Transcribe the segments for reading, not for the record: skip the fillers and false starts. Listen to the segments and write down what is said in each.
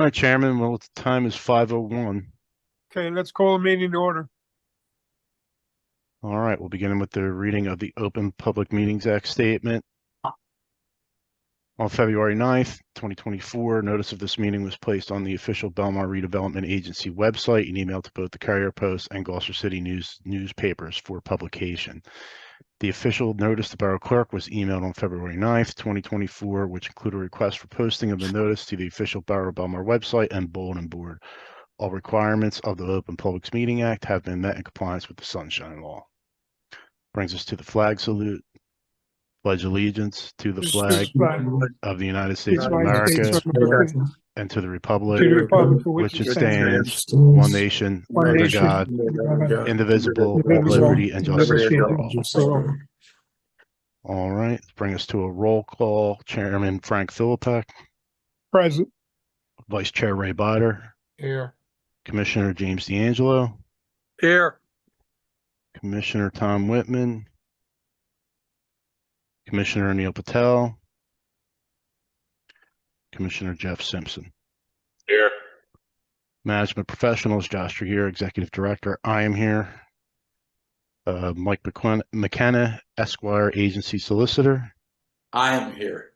All right, Chairman. Well, the time is 5:01. Okay, let's call a meeting to order. All right, we'll begin with the reading of the Open Public Meetings Act statement. On February 9th, 2024, notice of this meeting was placed on the official Bellmawr Redevelopment Agency website and emailed to both the Courier Post and Gloucester City newspapers for publication. The official notice to Borough Clerk was emailed on February 9th, 2024, which included a request for posting of the notice to the official Borough Bellmawr website and bulletin board. All requirements of the Open Public Meeting Act have been met in compliance with the Sunshine Law. Brings us to the flag salute. Pledge allegiance to the flag of the United States of America and to the republic For which it it stands, one nation, under nation, God, indivisible, with liberty and justice for all. All right, let's bring us to a roll call. Chairman Frank Philippek. Present. Vice Chair Ray Bider. Here. Commissioner James D'Angelo. Here. Commissioner Tom Whitman. Commissioner Neil Patel. Commissioner Jeff Simpson. Here. Management professionals, Josh Trujillo, Executive Director. I am here. Mike McKenna, Esquire, Agency Solicitor. I am here.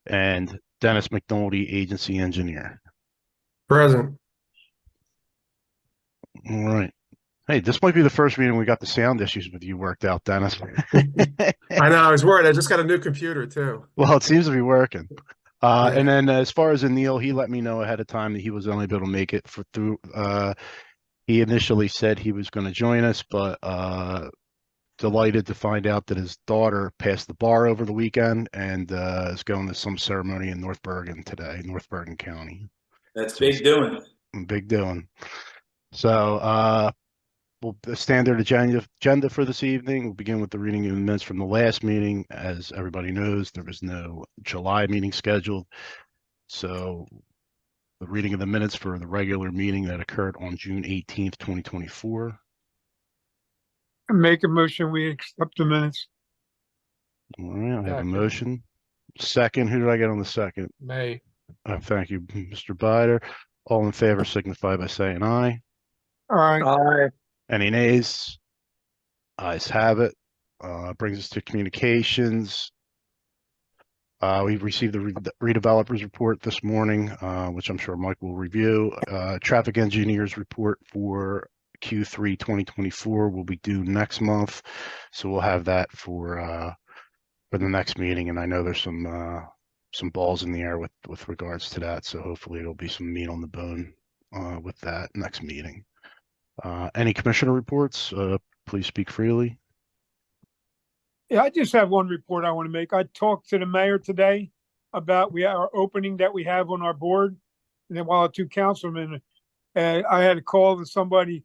And Dennis McNulty, Agency Engineer. Present. All right. Hey, this might be the first meeting we got the sound issues with you worked out, Dennis. I know, I was worried. I just got a new computer too. Well, it seems to be working. Yeah. And then as far as Anil, he let me know ahead of time that he was only able to make it he initially said he was going to join us, but delighted to find out that his daughter passed the bar over the weekend and is going to some ceremony in North Bergen today, North Bergen County. That's big doing. Big doing. So the standard agenda for this evening. We'll begin with the reading of the minutes from the last meeting. As everybody knows, there was no July meeting scheduled. So the reading of the minutes for the regular meeting that occurred on June 18th, 2024. Make a motion, we accept the minutes. All right, I have a motion. Second, who did I get on the second? May. Thank you, Mr. Bider. All in favor signify by saying aye. All right. Aye. Any nays? Ayes have it. Brings us to communications. We've received the redevelopers report this morning, which I'm sure Mike will review. Traffic engineers report for Q3 2024 will be due next month, so we'll have that for the next meeting. And I know there's some balls in the air with regards to that, so hopefully it'll be some meat on the bone with that next meeting. Any commissioner reports? Please speak freely. Yeah, I just have one report I want to make. I talked to the mayor today about our opening that we have on our board. And then while the two councilmen, I had a call that somebody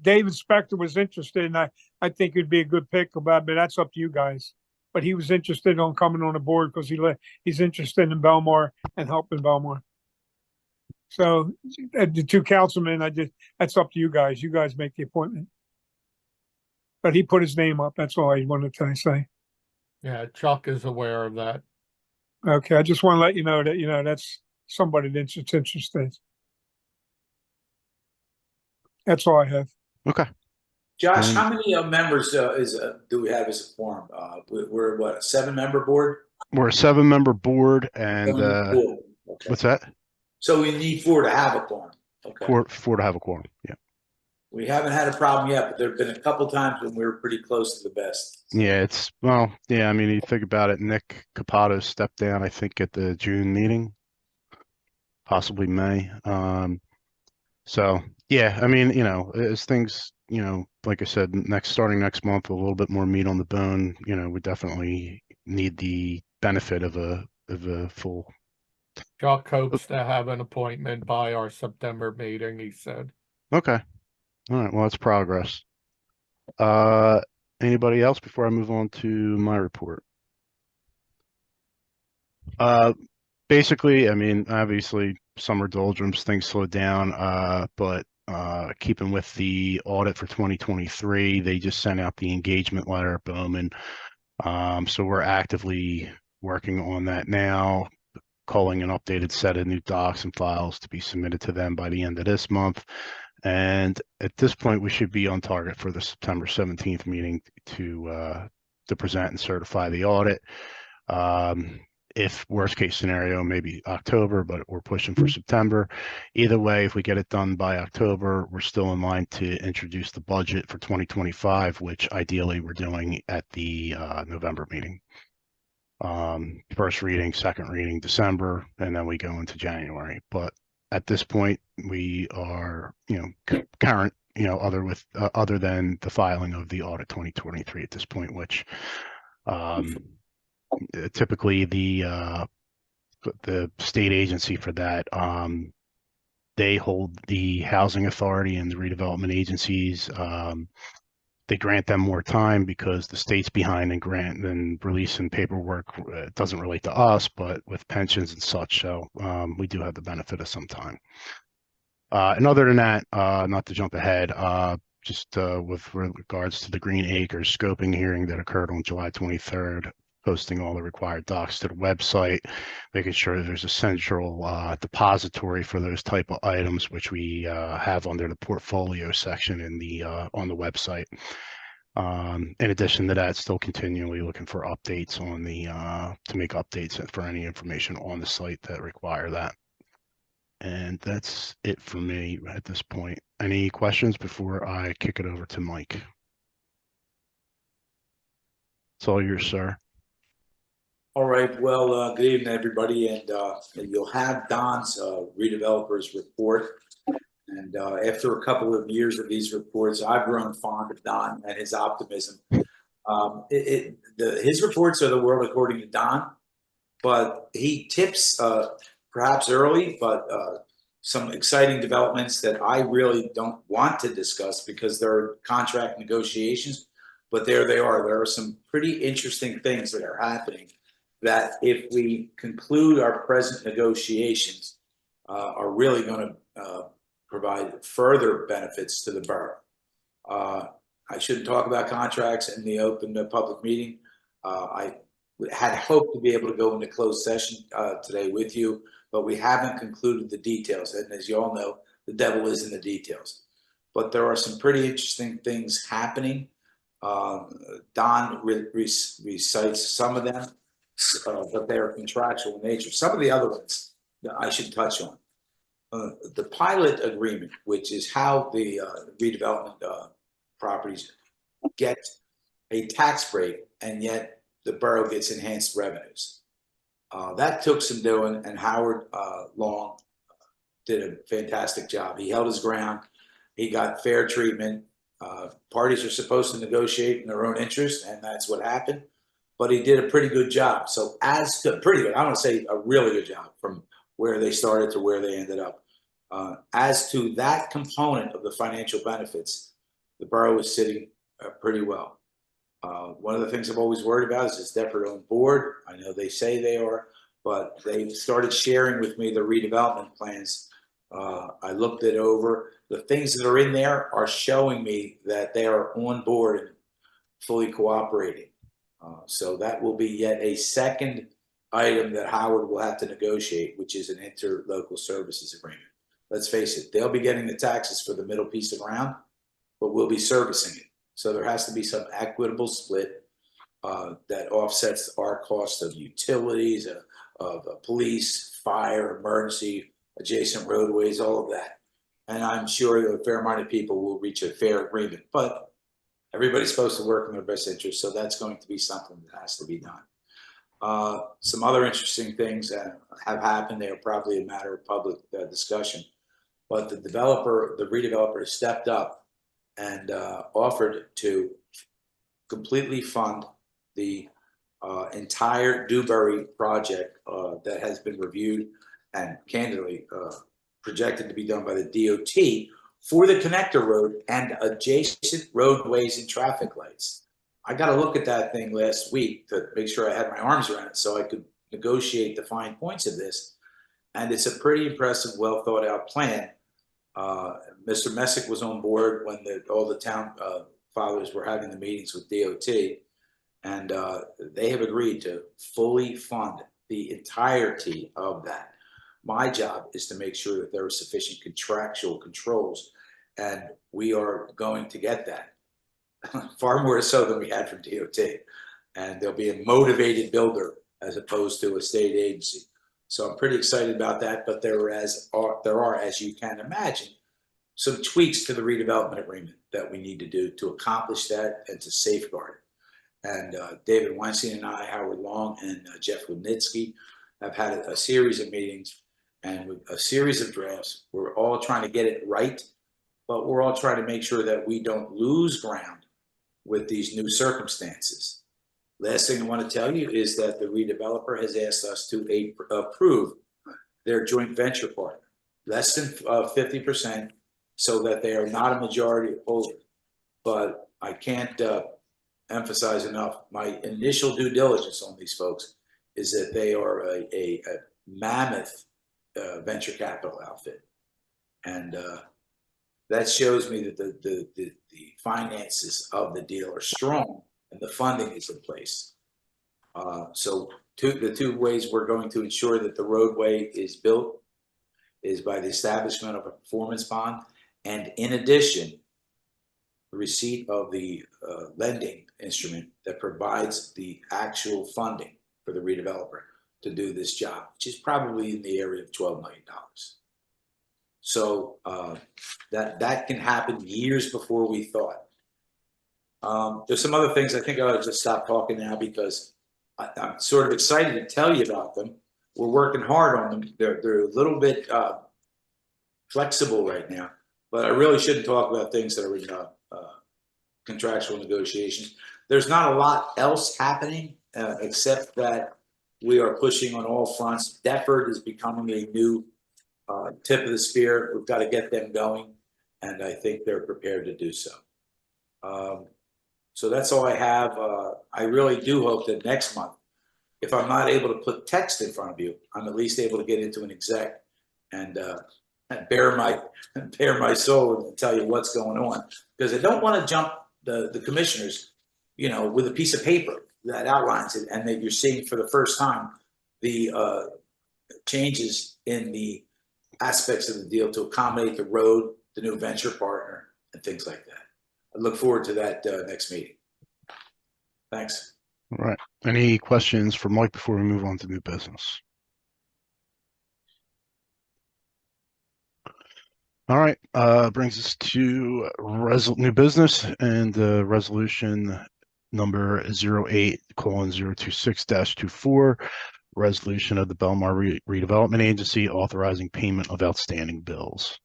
David Spector was interested, and I think it'd be a good pick about, but that's up to you guys. But he was interested on coming on the board because he's interested in Bellmawr and helping Bellmawr. So the two councilmen, that's up to you guys. You guys make the appointment. But he put his name up. That's all I wanted to say. Yeah, Chuck is aware of that. Okay, I just want to let you know that, that's somebody that's interested. That's all I have. Okay. Josh, how many members do we have as a quorum? We're what, a 7-member board? We're a 7-member board, and Okay. What's that? So we need 4 to have a quorum. Okay. Four to have a quorum. Yeah. We haven't had a problem yet, but there have been a couple times when we were pretty close to the best. Yeah, I mean, you think about it, Nick Capato stepped down, I think, at the June meeting, possibly May. So yeah, I mean, as things, like I said, starting next month, a little bit more meat on the bone, we definitely need the benefit of a full. Chuck hopes to have an appointment by our September meeting, he said. Okay. All right, well, that's progress. Anybody else before I move on to my report? Basically, I mean, obviously summer doldrums, things slowed down, but keeping with the audit for 2023, they just sent out the engagement letter at Bowman. So we're actively working on that now. culling an updated set of new docs and files to be submitted to them by the end of this month. And at this point, we should be on target for the September 17th meeting to present and certify the audit. If worst case scenario, maybe October, but we're pushing for September. Either way, if we get it done by October, we're still in line to introduce the budget for 2025, which ideally we're doing at the November meeting. First reading, second reading December, and then we go into January. But at this point, we are, current, other than the filing of the audit 2023 at this point, which typically the state agency for that, they hold the housing authority and the redevelopment agencies. They grant them more time because the state's behind and releasing paperwork. It doesn't relate to us, but with pensions and such. So we do have the benefit of some time. And other than that, not to jump ahead, just with regards to the Green Acres scoping hearing that occurred on July 23rd, posting all the required docs to the website, making sure there's a central depository for those type of items, which we have under the portfolio section in the on the website. In addition to that, still continually looking for updates on the to make updates for any information on the site that require that. And that's it for me at this point. Any questions before I kick it over to Mike? It's all yours, sir. All right. Well, good evening, everybody. And you'll have Don's redevelopers report. And after a couple of years of these reports, I've grown fond of Don and his optimism. His reports are the world according to Don, but he tips perhaps early, but some exciting developments that I really don't want to discuss because there are contract negotiations, but there they are. There are some pretty interesting things that are happening that if we conclude our present negotiations are really going to provide further benefits to the borough. I shouldn't talk about contracts in the open public meeting. I had hoped to be able to go into closed session today with you, but we haven't concluded the details. And as you all know, the devil is in the details. But there are some pretty interesting things happening. Don recites some of them, but they are contractual in nature. Some of the other ones that I should touch on. The pilot agreement, which is how the redevelopment properties get a tax break, and yet the borough gets enhanced revenues. That took some doing, and Howard Long did a fantastic job. He held his ground. He got fair treatment. Parties are supposed to negotiate in their own interest, and that's what happened. But he did a pretty good job. So as to pretty good, I don't say a really good job from where they started to where they ended up. As to that component of the financial benefits, the borough is sitting pretty well. One of the things I've always worried about is this Depot-owned board. I know they say they are, but they started sharing with me the redevelopment plans. I looked it over. The things that are in there are showing me that they are on board and fully cooperating. So that will be yet a second item that Howard will have to negotiate, which is an interlocal services agreement. Let's face it, they'll be getting the taxes for the middle piece of ground, but we'll be servicing it. So there has to be some equitable split that offsets our cost of utilities, of police, fire, emergency, adjacent roadways, all of that. And I'm sure a fair amount of people will reach a fair agreement, but everybody's supposed to work in their best interest. So that's going to be something that has to be done. Some other interesting things that have happened. They are probably a matter of public discussion, but the redeveloper stepped up and offered to completely fund the entire Dewberry project that has been reviewed and candidly projected to be done by the DOT for the connector road and adjacent roadways and traffic lights. I got to look at that thing last week to make sure I had my arms around it so I could negotiate the fine points of this. And it's a pretty impressive, well thought out plan. Mr. Messick was on board when all the town fathers were having the meetings with DOT, and they have agreed to fully fund the entirety of that. My job is to make sure that there are sufficient contractual controls, and we are going to get that. Far more so than we had from DOT. And there'll be a motivated builder as opposed to a state agency. So I'm pretty excited about that, but there are, as you can imagine, some tweaks to the redevelopment agreement that we need to do to accomplish that and to safeguard it. And David Weinstein and I, Howard Long, and Jeff Wodnitsky have had a series of meetings and with a series of drafts. We're all trying to get it right, but we're all trying to make sure that we don't lose ground with these new circumstances. Last thing I want to tell you is that the redeveloper has asked us to approve their joint venture partner, less than 50%, so that they are not a majority holder. But I can't emphasize enough, my initial due diligence on these folks is that they are a mammoth venture capital outfit. And that shows me that the finances of the deal are strong and the funding is in place. So the two ways we're going to ensure that the roadway is built is by the establishment of a performance bond, and in addition, the receipt of the lending instrument that provides the actual funding for the redeveloper to do this job, which is probably in the area of $12 million. So that can happen years before we thought. There's some other things I think I'll just stop talking now because I'm sort of excited to tell you about them. We're working hard on them. They're a little bit flexible right now, but I really shouldn't talk about things that are in contractual negotiations. There's not a lot else happening except that we are pushing on all fronts. Deptford is becoming a new tip of the spear. We've got to get them going, and I think they're prepared to do so. So that's all I have. I really do hope that next month, if I'm not able to put text in front of you, I'm at least able to get into an exec and bare my soul and tell you what's going on, because I don't want to jump the commissioners, you know, with a piece of paper that outlines it and that you're seeing for the first time the changes in the aspects of the deal to accommodate the road, the new venture partner, and things like that. I look forward to that next meeting. Thanks. All right. Any questions for Mike before we move on to new business? All right. Brings us to new business and resolution number 08:026-24, resolution of the Bellmawr Redevelopment Agency authorizing payment of outstanding bills.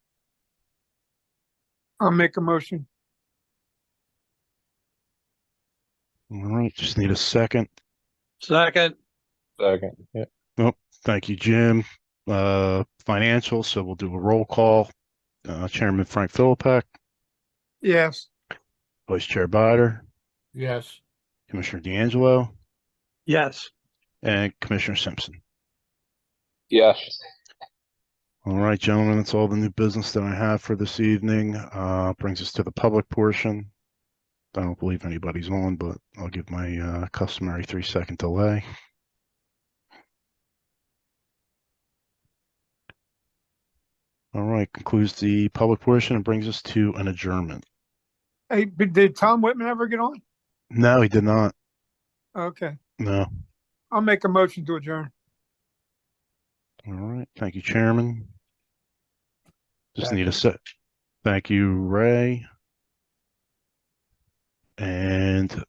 I'll make a motion. All right, just need a second. Second. Yeah. Nope. Thank you, Jim. Financial, so we'll do a roll call. Chairman Frank Philippek, Yes. Vice Chair Bider, Yes. Commissioner D'Angelo, Yes. and Commissioner Simpson. Yes. All right, gentlemen, that's all the new business that I have for this evening. Brings us to the public portion. I don't believe anybody's on, but I'll give my customary 3-second delay. All right, concludes the public portion and brings us to an adjournment. Hey, did Tom Whitman ever get on? No, he did not. Okay. No. I'll make a motion to adjourn. All right, thank you, Chairman. Just need a Second. set. Thank you, Ray. And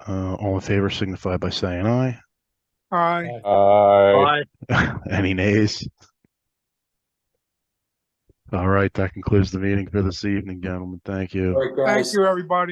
all in favor signify by saying aye. Aye. Aye. Bye. Any nays? All right, that concludes the meeting for this evening, gentlemen. Thank you. All right, guys. Thank you, everybody.